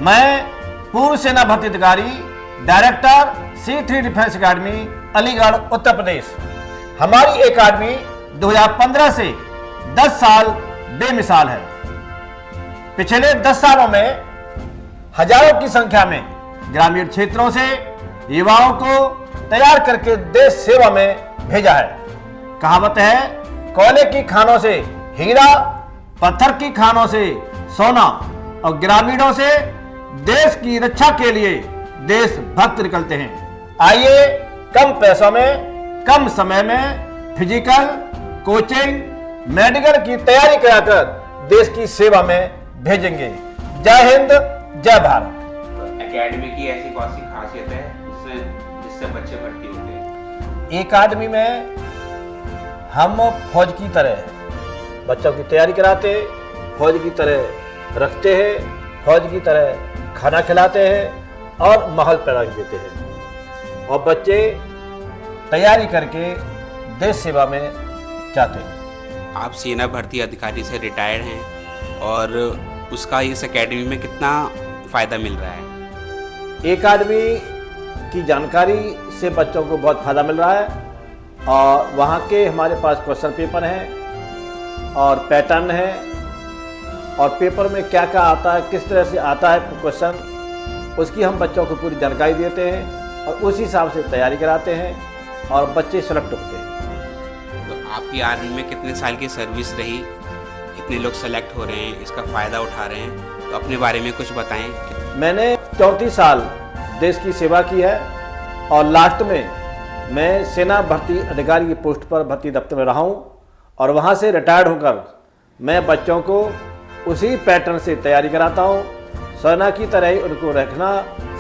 मैं पूर्व सेना भर्ती अधिकारी director C3 defence academy Aligarh Uttar Pradesh. हमारी अकेडमी 2015 से 10 साल बेमिसाल है। पिछले 10 सालों में हजारों की संख्या में ग्रामीण क्षेत्रों से युवाओं को तैयार करके देश सेवा में भेजा है। कहावत है, कोयले की खानों से हीरा, पत्थर की खानों से सोना और ग्रामीणों से देश की रक्षा के लिए देशभक्त निकलते हैं। आइए कम पैसों में कम समय में फिजिकल, कोचिंग, मेडिकल की तैयारी कराकर देश की सेवा में भेजेंगे। जय हिंद, जय भारत। एकेडमी की ऐसी कौन सी खासियत है जिससे बच्चे भर्ती होते हैं? एकेडमी में हम फौज की तरह बच्चों की तैयारी कराते हैं, फौज की तरह रखते हैं, फौज की तरह खाना खिलाते हैं और माहौल पैदा कर देते हैं और बच्चे तैयारी करके देश सेवा में जाते हैं। आप सेना भर्ती अधिकारी से रिटायर्ड हैं और उसका इस एकेडमी में कितना फ़ायदा मिल रहा है? एकेडमी की जानकारी से बच्चों को बहुत फ़ायदा मिल रहा है और वहाँ के हमारे पास क्वेश्चन पेपर हैं और पैटर्न है और पेपर में क्या क्या आता है, किस तरह से आता है क्वेश्चन, उसकी हम बच्चों को पूरी जानकारी देते हैं और उस हिसाब से तैयारी कराते हैं और बच्चे सेलेक्ट होते हैं। तो आपकी आर्मी में कितने साल की सर्विस रही, इतने लोग सेलेक्ट हो रहे हैं, इसका फ़ायदा उठा रहे हैं, तो अपने बारे में कुछ बताएं। मैंने 34 साल देश की सेवा की है और लास्ट में मैं सेना भर्ती अधिकारी की पोस्ट पर भर्ती दफ्तर में रहा हूँ और वहाँ से रिटायर्ड होकर मैं बच्चों को उसी पैटर्न से तैयारी कराता हूँ। सेना की तरह ही उनको रखना,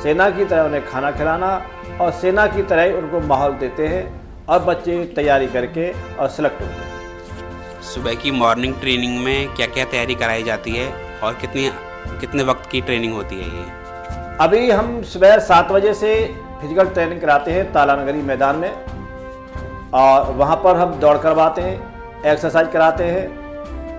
सेना की तरह उन्हें खाना खिलाना और सेना की तरह ही उनको माहौल देते हैं और बच्चे तैयारी करके और सिलेक्ट होते हैं। सुबह की मॉर्निंग ट्रेनिंग में क्या क्या तैयारी कराई जाती है और कितने वक्त की ट्रेनिंग होती है ये? अभी हम सुबह 7 बजे से फिजिकल ट्रेनिंग कराते हैं तालानगरी मैदान में और वहाँ पर हम दौड़ करवाते हैं, एक्सरसाइज कराते हैं।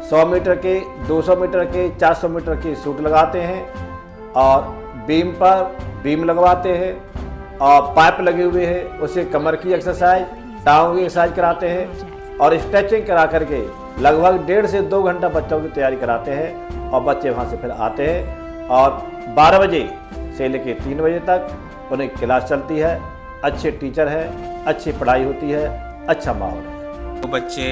100 मीटर के, 200 मीटर के, 400 मीटर के शूट लगाते हैं और बीम पर बीम लगवाते हैं और पाइप लगे हुए हैं, उससे कमर की एक्सरसाइज, टांगों की एक्सरसाइज कराते हैं और स्ट्रेचिंग करा करके लगभग 1.5 से 2 घंटा बच्चों की तैयारी कराते हैं और बच्चे वहाँ से फिर आते हैं और 12 बजे से लेकर 3 बजे तक उन्हें क्लास चलती है। अच्छे टीचर हैं, अच्छी पढ़ाई होती है, अच्छा माहौल है। तो बच्चे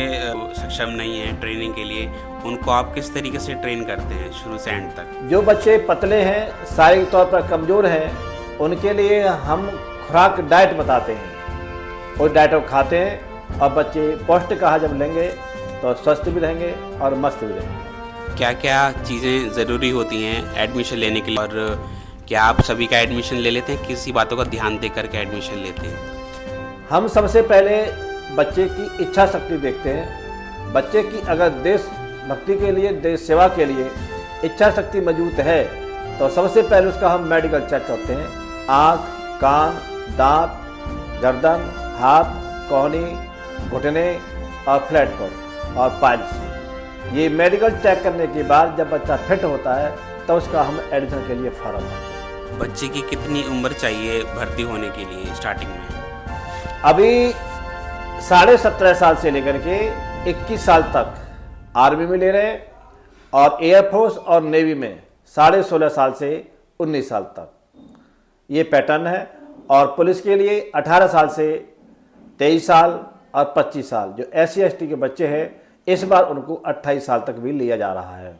सक्षम नहीं हैं ट्रेनिंग के लिए, उनको आप किस तरीके से ट्रेन करते हैं शुरू से एंड तक? जो बच्चे पतले हैं, शारीरिक तौर पर कमज़ोर हैं, उनके लिए हम खुराक डाइट बताते हैं। उस डाइट को खाते हैं और बच्चे पौष्टिक आहार जब लेंगे तो स्वस्थ भी रहेंगे और मस्त भी रहेंगे। क्या क्या चीज़ें ज़रूरी होती हैं एडमिशन लेने के लिए और क्या आप सभी का एडमिशन ले लेते हैं, किसी बातों का ध्यान दे करके एडमिशन लेते हैं? हम सबसे पहले बच्चे की इच्छा शक्ति देखते हैं। बच्चे की अगर देश भक्ति के लिए, देश सेवा के लिए इच्छा शक्ति मौजूद है तो सबसे पहले उसका हम मेडिकल चेक करते हैं। आँख, कान, दांत, गर्दन, हाथ, कोहनी, घुटने और फ्लैट पर और पाइल्स। ये मेडिकल चेक करने के बाद जब बच्चा फिट होता है तो उसका हम एडमिशन के लिए फॉर्म भरते हैं। बच्चे की कितनी उम्र चाहिए भर्ती होने के लिए स्टार्टिंग में? अभी 17.5 साल से लेकर के 21 साल तक आर्मी में ले रहे हैं और एयरफोर्स और नेवी में 16.5 साल से 19 साल तक ये पैटर्न है और पुलिस के लिए 18 साल से 23 साल और 25 साल। जो SC ST के बच्चे हैं इस बार उनको 28 साल तक भी लिया जा रहा है।